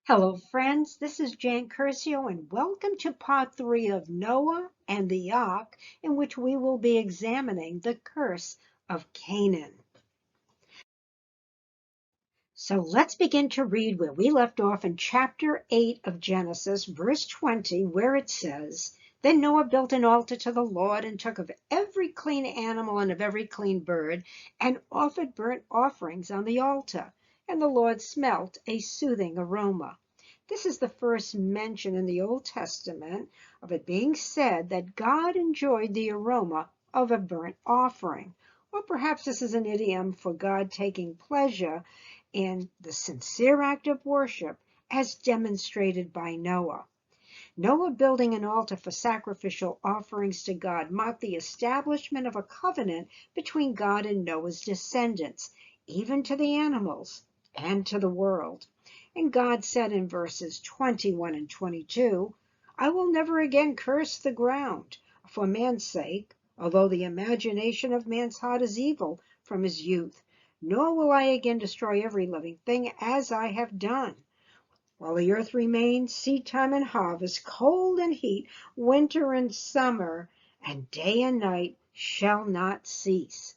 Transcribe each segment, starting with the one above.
Hello, friends. This is Jan Curcio, and welcome to part 3 of Noah and the Ark, in which we will be examining the curse of Canaan. So let's begin to read where we left off in chapter 8 of Genesis, verse 20, where it says, Then Noah built an altar to the Lord and took of every clean animal and of every clean bird and offered burnt offerings on the altar. And the Lord smelt a soothing aroma. This is the first mention in the Old Testament of it being said that God enjoyed the aroma of a burnt offering. Or perhaps this is an idiom for God taking pleasure in the sincere act of worship as demonstrated by Noah. Noah building an altar for sacrificial offerings to God marked the establishment of a covenant between God and Noah's descendants, even to the animals and to the world. And God said in verses 21 and 22, I will never again curse the ground for man's sake, although the imagination of man's heart is evil from his youth, nor will I again destroy every living thing as I have done. While the earth remains, seedtime and harvest, cold and heat, winter and summer, and day and night shall not cease.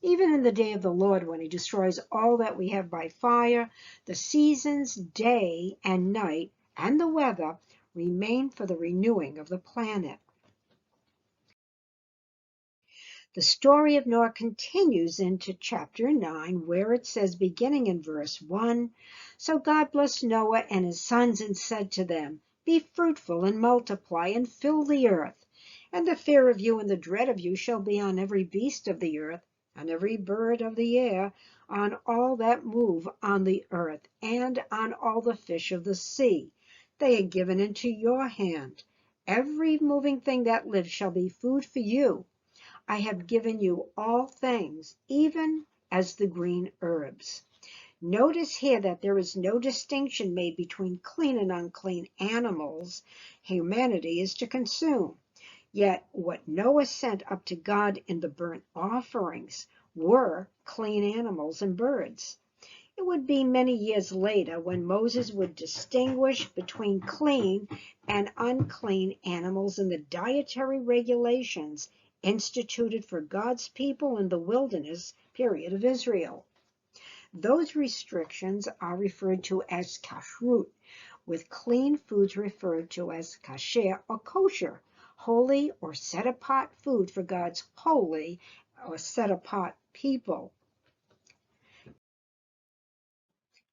Even in the day of the Lord, when he destroys all that we have by fire, the seasons, day and night, and the weather remain for the renewing of the planet. The story of Noah continues into chapter 9, where it says, beginning in verse 1, So God blessed Noah and his sons and said to them, Be fruitful and multiply and fill the earth. And the fear of you and the dread of you shall be on every beast of the earth, on every bird of the air, on all that move on the earth, and on all the fish of the sea. They are given into your hand. Every moving thing that lives shall be food for you. I have given you all things, even as the green herbs. Notice here that there is no distinction made between clean and unclean animals humanity is to consume. Yet what Noah sent up to God in the burnt offerings were clean animals and birds. It would be many years later when Moses would distinguish between clean and unclean animals in the dietary regulations instituted for God's people in the wilderness period of Israel. Those restrictions are referred to as kashrut, with clean foods referred to as kasher or kosher, holy or set-apart food for God's holy or set-apart people.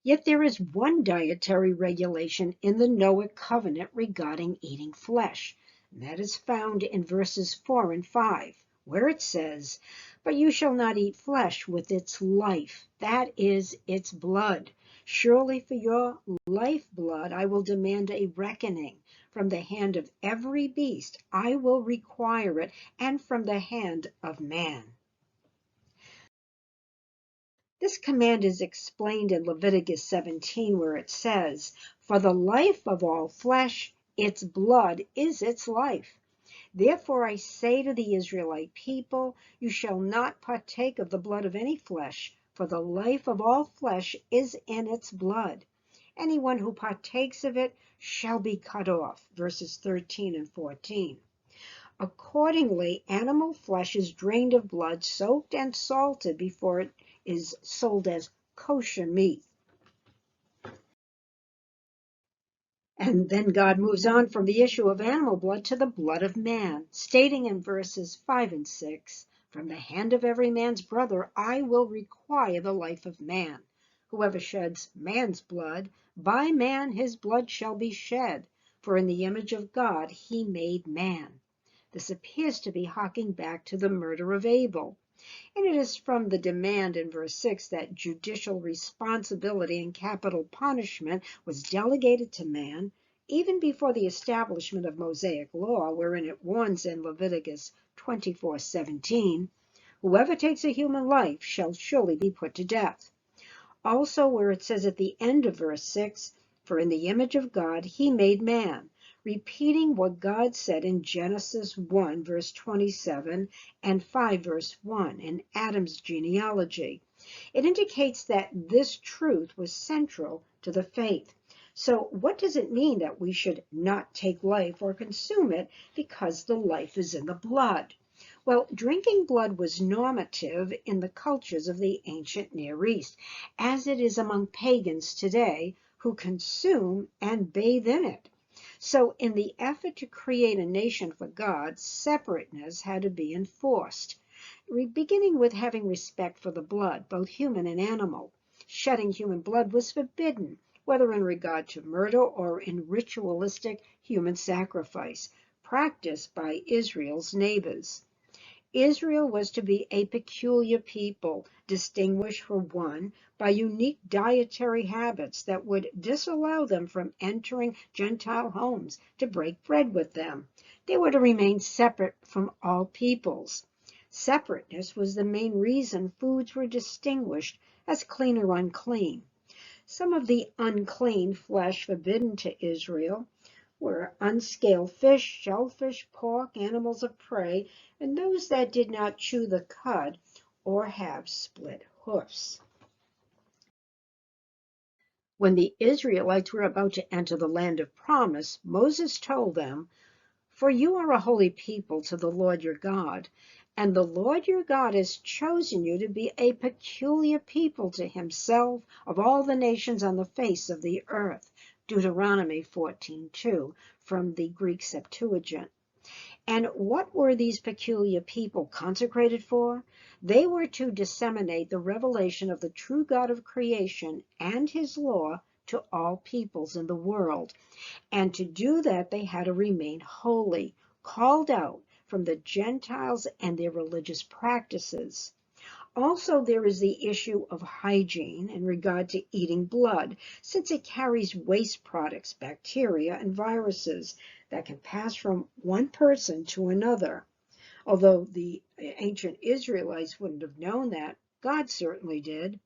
Yet there is one dietary regulation in the Noahic covenant regarding eating flesh, and that is found in verses 4 and 5, where it says, But you shall not eat flesh with its life, that is, its blood. Surely for your life blood I will demand a reckoning. From the hand of every beast I will require it, and from the hand of man. This command is explained in Leviticus 17, where it says, For the life of all flesh, its blood is its life. Therefore I say to the Israelite people, You shall not partake of the blood of any flesh, for the life of all flesh is in its blood. Anyone who partakes of it shall be cut off. Verses 13 and 14. Accordingly, animal flesh is drained of blood, soaked and salted before it is sold as kosher meat. And then God moves on from the issue of animal blood to the blood of man, stating in verses 5 and 6, From the hand of every man's brother I will require the life of man. Whoever sheds man's blood, by man his blood shall be shed, for in the image of God he made man. This appears to be harking back to the murder of Abel. And it is from the demand in verse 6 that judicial responsibility and capital punishment was delegated to man, even before the establishment of Mosaic law, wherein it warns in Leviticus 24:17, Whoever takes a human life shall surely be put to death. Also where it says at the end of verse 6, For in the image of God he made man, repeating what God said in Genesis 1, verse 27, and 5, verse 1, in Adam's genealogy. It indicates that this truth was central to the faith. So what does it mean that we should not take life or consume it because the life is in the blood? Well, drinking blood was normative in the cultures of the ancient Near East, as it is among pagans today who consume and bathe in it. So in the effort to create a nation for God, separateness had to be enforced, beginning with having respect for the blood, both human and animal. Shedding human blood was forbidden, whether in regard to murder or in ritualistic human sacrifice, practiced by Israel's neighbors. Israel was to be a peculiar people, distinguished for one by unique dietary habits that would disallow them from entering Gentile homes to break bread with them. They were to remain separate from all peoples. Separateness was the main reason foods were distinguished as clean or unclean. Some of the unclean flesh forbidden to Israel were unscaled fish, shellfish, pork, animals of prey, and those that did not chew the cud or have split hoofs. When the Israelites were about to enter the land of promise, Moses told them, "For you are a holy people to the Lord your God, and the Lord your God has chosen you to be a peculiar people to himself of all the nations on the face of the earth." Deuteronomy 14:2 from the Greek Septuagint. And what were these peculiar people consecrated for? They were to disseminate the revelation of the true God of creation and his law to all peoples in the world. And to do that, they had to remain holy, called out from the Gentiles and their religious practices. Also, there is the issue of hygiene in regard to eating blood, since it carries waste products, bacteria, and viruses that can pass from one person to another. Although the ancient Israelites wouldn't have known that, God certainly did.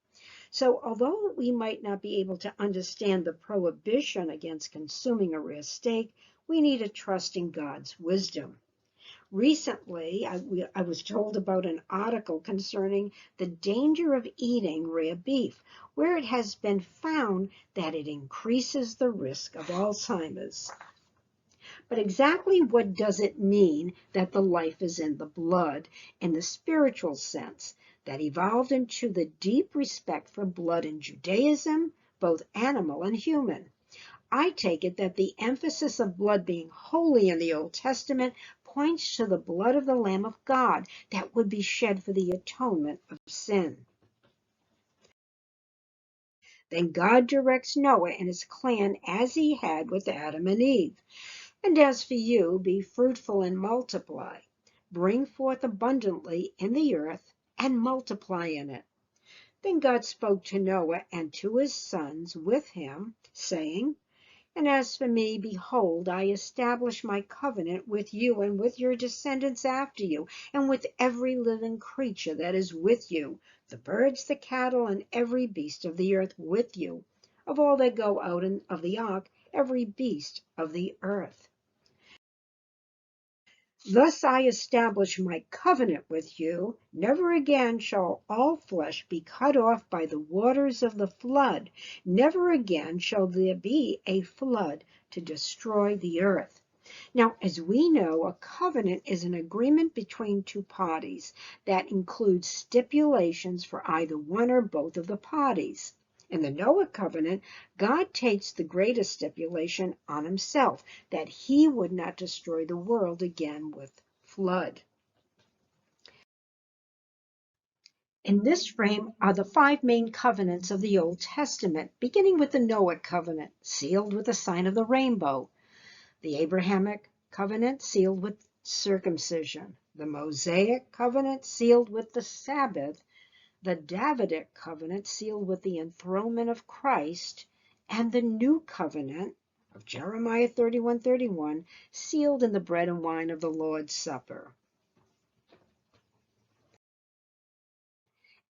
So although we might not be able to understand the prohibition against consuming a rare steak, we need to trust in God's wisdom. Recently, I was told about an article concerning the danger of eating rare beef, where it has been found that it increases the risk of Alzheimer's. But exactly what does it mean that the life is in the blood in the spiritual sense that evolved into the deep respect for blood in Judaism, both animal and human? I take it that the emphasis of blood being holy in the Old Testament points to the blood of the Lamb of God that would be shed for the atonement of sin. Then God directs Noah and his clan as he had with Adam and Eve. "And as for you, be fruitful and multiply. Bring forth abundantly in the earth and multiply in it." Then God spoke to Noah and to his sons with him, saying, "And as for me, behold, I establish my covenant with you and with your descendants after you, and with every living creature that is with you, the birds, the cattle, and every beast of the earth with you, of all that go out of the ark, every beast of the earth. Thus I establish my covenant with you. Never again shall all flesh be cut off by the waters of the flood. Never again shall there be a flood to destroy the earth." Now, as we know, a covenant is an agreement between two parties that includes stipulations for either one or both of the parties. In the Noah covenant, God takes the greatest stipulation on himself, that he would not destroy the world again with flood. In this frame are the five main covenants of the Old Testament, beginning with the Noah covenant, sealed with the sign of the rainbow, the Abrahamic covenant, sealed with circumcision, the Mosaic covenant, sealed with the Sabbath, the Davidic covenant, sealed with the enthronement of Christ, and the new covenant of Jeremiah 31:31, sealed in the bread and wine of the Lord's Supper.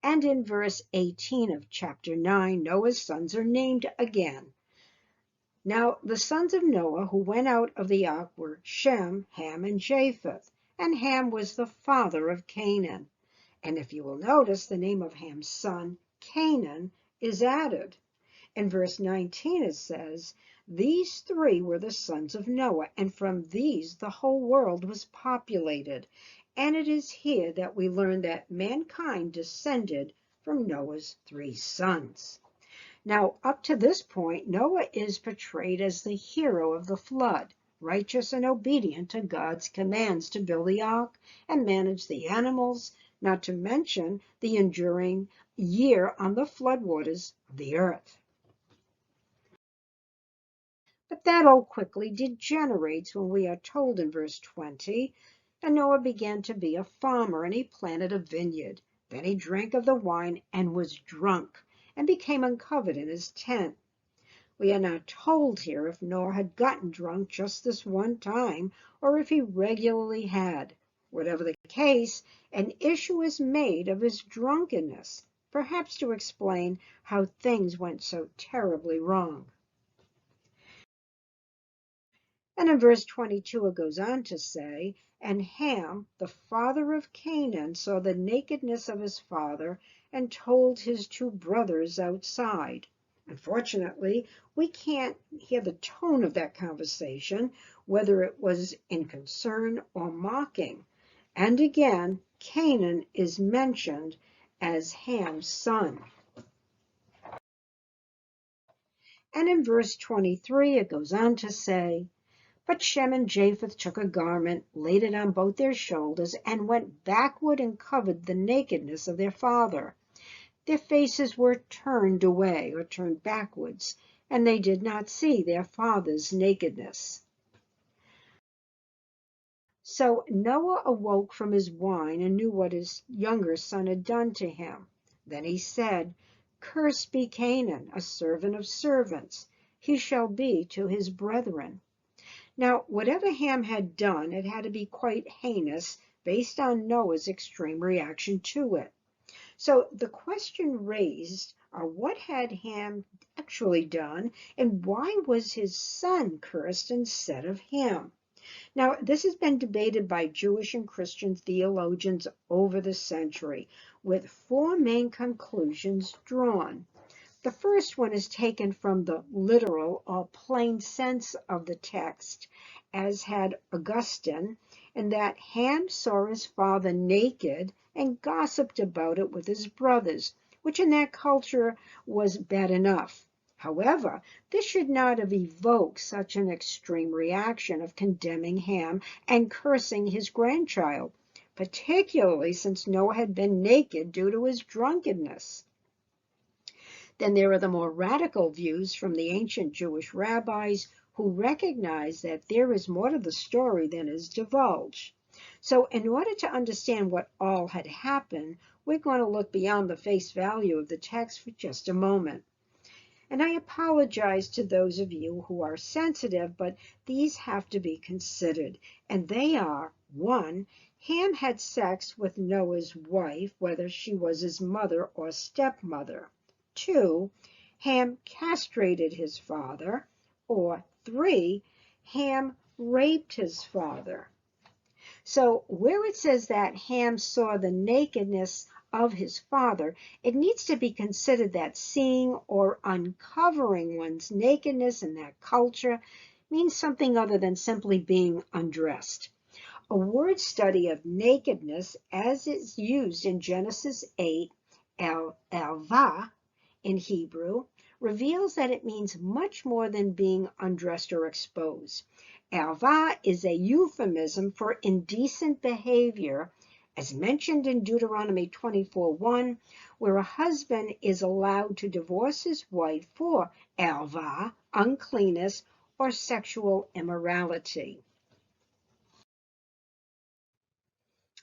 And in verse 18 of chapter 9, Noah's sons are named again. Now the sons of Noah who went out of the ark were Shem, Ham, and Japheth. And Ham was the father of Canaan. And if you will notice, the name of Ham's son, Canaan, is added. In verse 19 it says, "These three were the sons of Noah, and from these the whole world was populated." And it is here that we learn that mankind descended from Noah's three sons. Now, up to this point, Noah is portrayed as the hero of the flood, righteous and obedient to God's commands to build the ark and manage the animals, not to mention the enduring year on the floodwaters of the earth. But that all quickly degenerates when we are told in verse 20, "And Noah began to be a farmer, and he planted a vineyard. Then he drank of the wine and was drunk, and became uncovered in his tent." We are not told here if Noah had gotten drunk just this one time, or if he regularly had. Whatever the case, an issue is made of his drunkenness, perhaps to explain how things went so terribly wrong. And in verse 22 it goes on to say, "And Ham, the father of Canaan, saw the nakedness of his father, and told his two brothers outside." Unfortunately, we can't hear the tone of that conversation, whether it was in concern or mocking. And again, Canaan is mentioned as Ham's son. And in verse 23 it goes on to say, "But Shem and Japheth took a garment, laid it on both their shoulders, and went backward and covered the nakedness of their father. Their faces were turned away," or turned backwards, "and they did not see their father's nakedness." So Noah awoke from his wine and knew what his younger son had done to him. Then he said, "Cursed be Canaan, a servant of servants. He shall be to his brethren." Now, whatever Ham had done, it had to be quite heinous based on Noah's extreme reaction to it. So the question raised are, what had Ham actually done, and why was his son cursed instead of him? Now, this has been debated by Jewish and Christian theologians over the century, with four main conclusions drawn. The first one is taken from the literal or plain sense of the text, as had Augustine, in that Ham saw his father naked and gossiped about it with his brothers, which in that culture was bad enough. However, this should not have evoked such an extreme reaction of condemning Ham and cursing his grandchild, particularly since Noah had been naked due to his drunkenness. Then there are the more radical views from the ancient Jewish rabbis who recognize that there is more to the story than is divulged. So in order to understand what all had happened, we're going to look beyond the face value of the text for just a moment. And I apologize to those of you who are sensitive, but these have to be considered. And they are, 1, Ham had sex with Noah's wife, whether she was his mother or stepmother. 2, Ham castrated his father. Or 3, Ham raped his father. So where it says that Ham saw the nakedness of his father, it needs to be considered that seeing or uncovering one's nakedness in that culture means something other than simply being undressed. A word study of nakedness, as is used in Genesis 8, elva in Hebrew, reveals that it means much more than being undressed or exposed. Elva is a euphemism for indecent behavior, as mentioned in Deuteronomy 24:1, where a husband is allowed to divorce his wife for elva, uncleanness, or sexual immorality.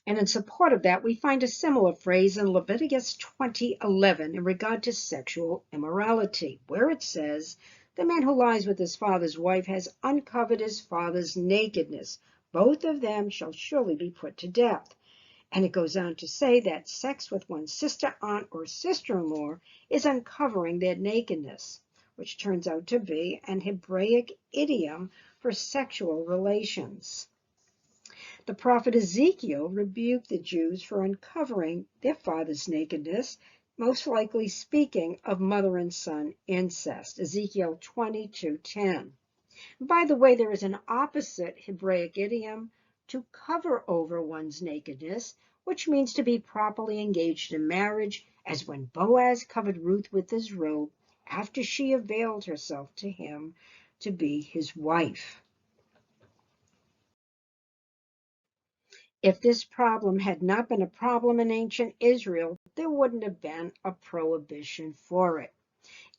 And in support of that, we find a similar phrase in Leviticus 20:11 in regard to sexual immorality, where it says, "The man who lies with his father's wife has uncovered his father's nakedness. Both of them shall surely be put to death." And it goes on to say that sex with one's sister, aunt, or sister-in-law is uncovering their nakedness, which turns out to be an Hebraic idiom for sexual relations. The prophet Ezekiel rebuked the Jews for uncovering their father's nakedness, most likely speaking of mother and son incest, Ezekiel 22:10. By the way, there is an opposite Hebraic idiom to cover over one's nakedness, which means to be properly engaged in marriage, as when Boaz covered Ruth with his robe after she availed herself to him to be his wife. If this problem had not been a problem in ancient Israel, there wouldn't have been a prohibition for it.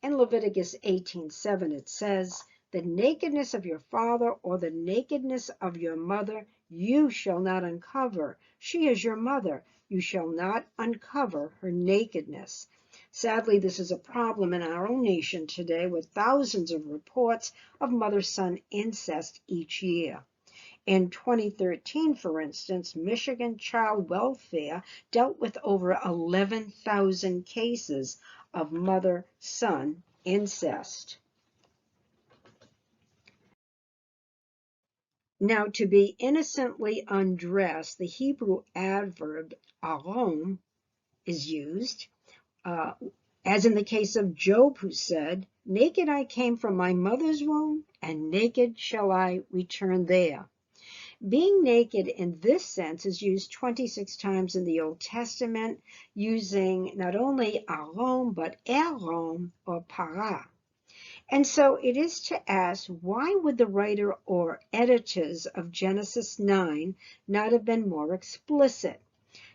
In Leviticus 18:7 it says, "The nakedness of your father or the nakedness of your mother you shall not uncover. She is your mother. You shall not uncover her nakedness." Sadly, this is a problem in our own nation today with thousands of reports of mother-son incest each year. In 2013, for instance, Michigan Child Welfare dealt with over 11,000 cases of mother-son incest. Now, to be innocently undressed, the Hebrew adverb arom is used, as in the case of Job, who said, "Naked I came from my mother's womb, and naked shall I return there." Being naked in this sense is used 26 times in the Old Testament, using not only arom, but erom or para. And so it is to ask, why would the writer or editors of Genesis 9 not have been more explicit?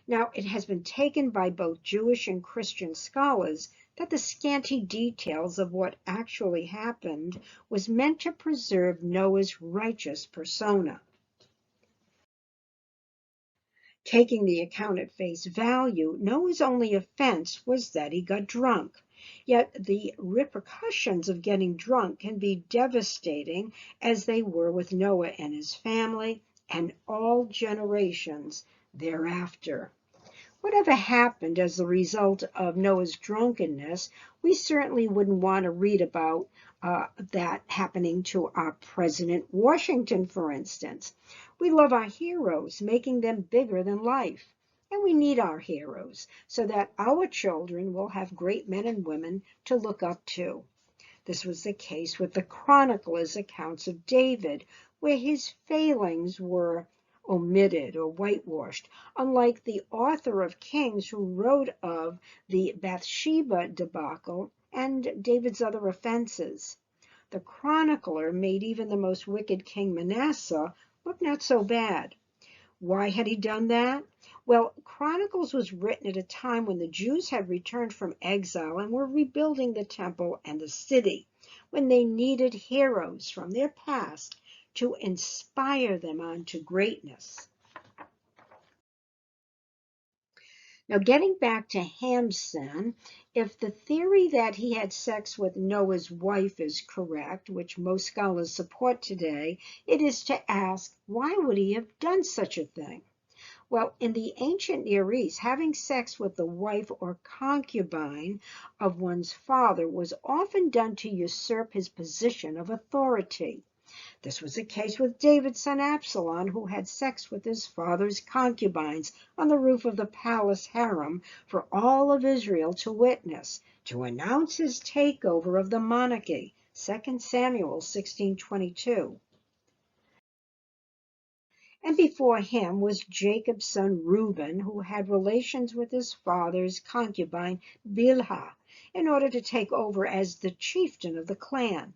Now, it has been taken by both Jewish and Christian scholars that the scanty details of what actually happened was meant to preserve Noah's righteous persona. Taking the account at face value, Noah's only offense was that he got drunk. Yet the repercussions of getting drunk can be devastating, as they were with Noah and his family and all generations thereafter. Whatever happened as a result of Noah's drunkenness, we certainly wouldn't want to read about that happening to our President Washington, for instance. We love our heroes, making them bigger than life. And we need our heroes so that our children will have great men and women to look up to. This was the case with the chroniclers' accounts of David, where his failings were omitted or whitewashed, unlike the author of Kings, who wrote of the Bathsheba debacle and David's other offenses. The chronicler made even the most wicked King Manasseh look not so bad. Why had he done that? Well, Chronicles was written at a time when the Jews had returned from exile and were rebuilding the temple and the city, when they needed heroes from their past to inspire them on to greatness. Now, getting back to Ham's sin, if the theory that he had sex with Noah's wife is correct, which most scholars support today, it is to ask, why would he have done such a thing? Well, in the ancient Near East, having sex with the wife or concubine of one's father was often done to usurp his position of authority. This was the case with David's son Absalom, who had sex with his father's concubines on the roof of the palace harem for all of Israel to witness, to announce his takeover of the monarchy, 2 Samuel 16:22. And before him was Jacob's son Reuben, who had relations with his father's concubine Bilhah, in order to take over as the chieftain of the clan.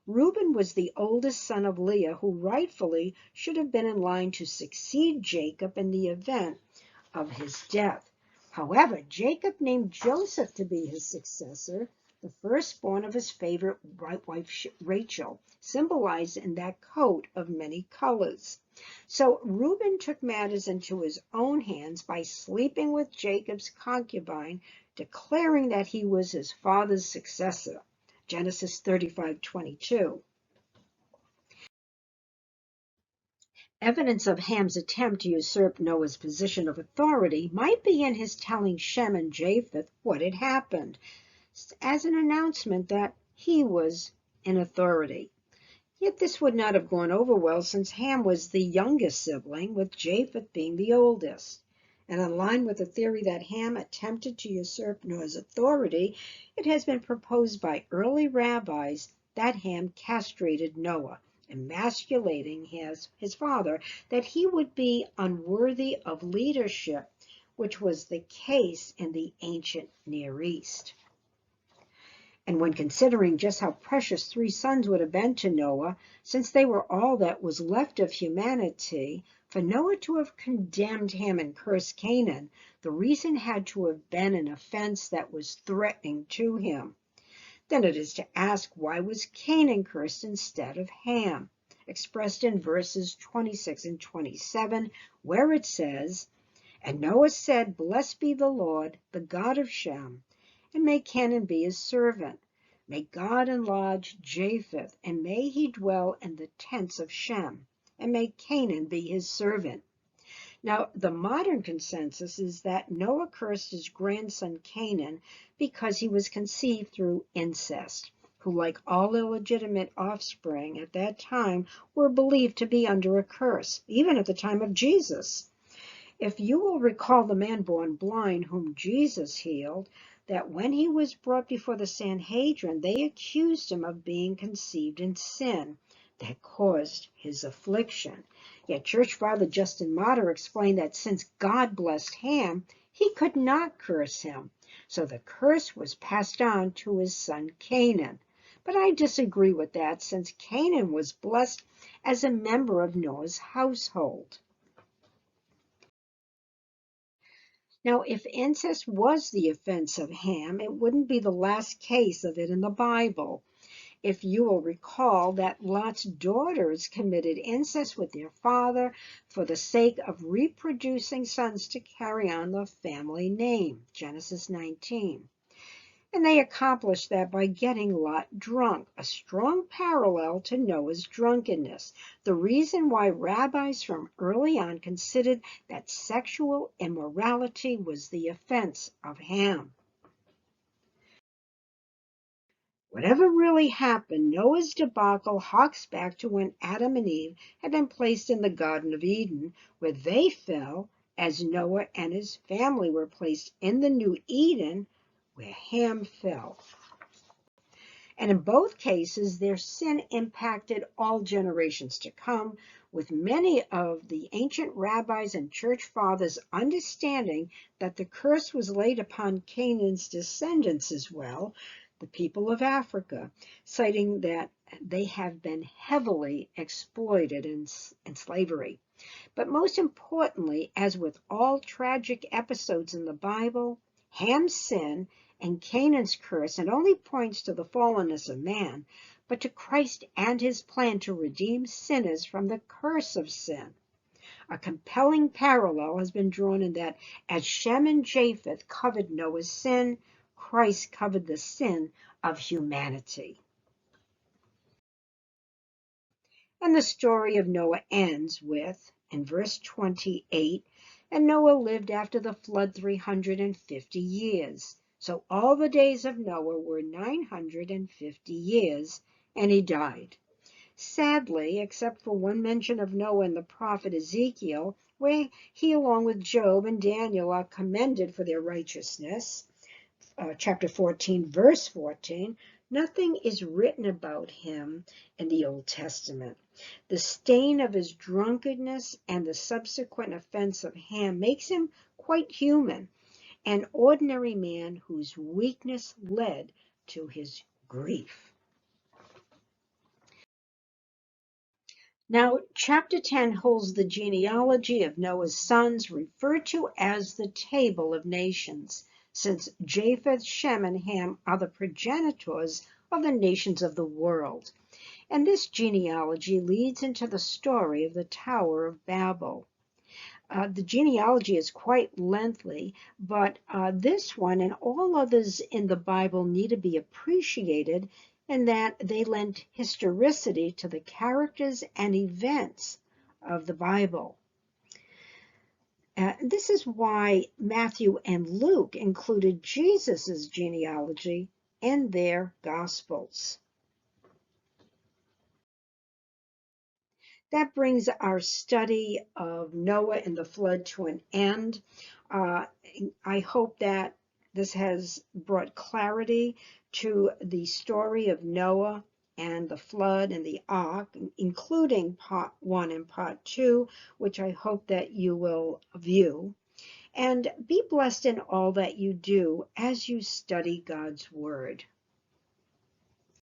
Reuben was the oldest son of Leah, who rightfully should have been in line to succeed Jacob in the event of his death. However, Jacob named Joseph to be his successor, the firstborn of his favorite wife Rachel, symbolized in that coat of many colors. So Reuben took matters into his own hands by sleeping with Jacob's concubine, declaring that he was his father's successor. Genesis 35:22. Evidence of Ham's attempt to usurp Noah's position of authority might be in his telling Shem and Japheth what had happened, as an announcement that he was in authority. Yet this would not have gone over well since Ham was the youngest sibling, with Japheth being the oldest. And in line with the theory that Ham attempted to usurp Noah's authority, it has been proposed by early rabbis that Ham castrated Noah, emasculating his father, that he would be unworthy of leadership, which was the case in the ancient Near East. And when considering just how precious 3 sons would have been to Noah, since they were all that was left of humanity, for Noah to have condemned Ham and cursed Canaan, the reason had to have been an offense that was threatening to him. Then it is to ask, why was Canaan cursed instead of Ham? Expressed in verses 26 and 27, where it says, "And Noah said, Blessed be the Lord, the God of Shem, and may Canaan be his servant. May God enlarge Japheth, and may he dwell in the tents of Shem, and may Canaan be his servant." Now, the modern consensus is that Noah cursed his grandson Canaan because he was conceived through incest, who, like all illegitimate offspring at that time, were believed to be under a curse, even at the time of Jesus. If you will recall the man born blind whom Jesus healed, that when he was brought before the Sanhedrin, they accused him of being conceived in sin that caused his affliction. Yet Church Father Justin Martyr explained that since God blessed Ham, he could not curse him. So the curse was passed on to his son Canaan. But I disagree with that, since Canaan was blessed as a member of Noah's household. Now, if incest was the offense of Ham, it wouldn't be the last case of it in the Bible. If you will recall that Lot's daughters committed incest with their father for the sake of reproducing sons to carry on the family name, Genesis 19. And they accomplished that by getting Lot drunk, a strong parallel to Noah's drunkenness. The reason why rabbis from early on considered that sexual immorality was the offense of Ham. Whatever really happened, Noah's debacle harks back to when Adam and Eve had been placed in the Garden of Eden, where they fell, as Noah and his family were placed in the new Eden, where Ham fell. And in both cases, their sin impacted all generations to come, with many of the ancient rabbis and church fathers understanding that the curse was laid upon Canaan's descendants as well, the people of Africa, citing that they have been heavily exploited in slavery. But most importantly, as with all tragic episodes in the Bible, Ham's sin and Canaan's curse not only points to the fallenness of man, but to Christ and his plan to redeem sinners from the curse of sin. A compelling parallel has been drawn in that as Shem and Japheth covered Noah's sin, Christ covered the sin of humanity. And the story of Noah ends with, in verse 28, "And Noah lived after the flood 350 years. So all the days of Noah were 950 years, and he died." Sadly, except for one mention of Noah in the prophet Ezekiel, where he, along with Job and Daniel, are commended for their righteousness, chapter 14, verse 14, nothing is written about him in the Old Testament. The stain of his drunkenness and the subsequent offense of Ham makes him quite human, an ordinary man whose weakness led to his grief. Now, chapter 10 holds the genealogy of Noah's sons, referred to as the Table of Nations, since Japheth, Shem, and Ham are the progenitors of the nations of the world. And this genealogy leads into the story of the Tower of Babel. The genealogy is quite lengthy, but this one and all others in the Bible need to be appreciated in that they lend historicity to the characters and events of the Bible. This is why Matthew and Luke included Jesus' genealogy in their Gospels. that brings our study of Noah and the flood to an end. Uh, I hope that this has brought clarity to the story of Noah and the flood and the ark, including part 1 and part 2, which I hope that you will view. And be blessed in all that you do as you study God's Word.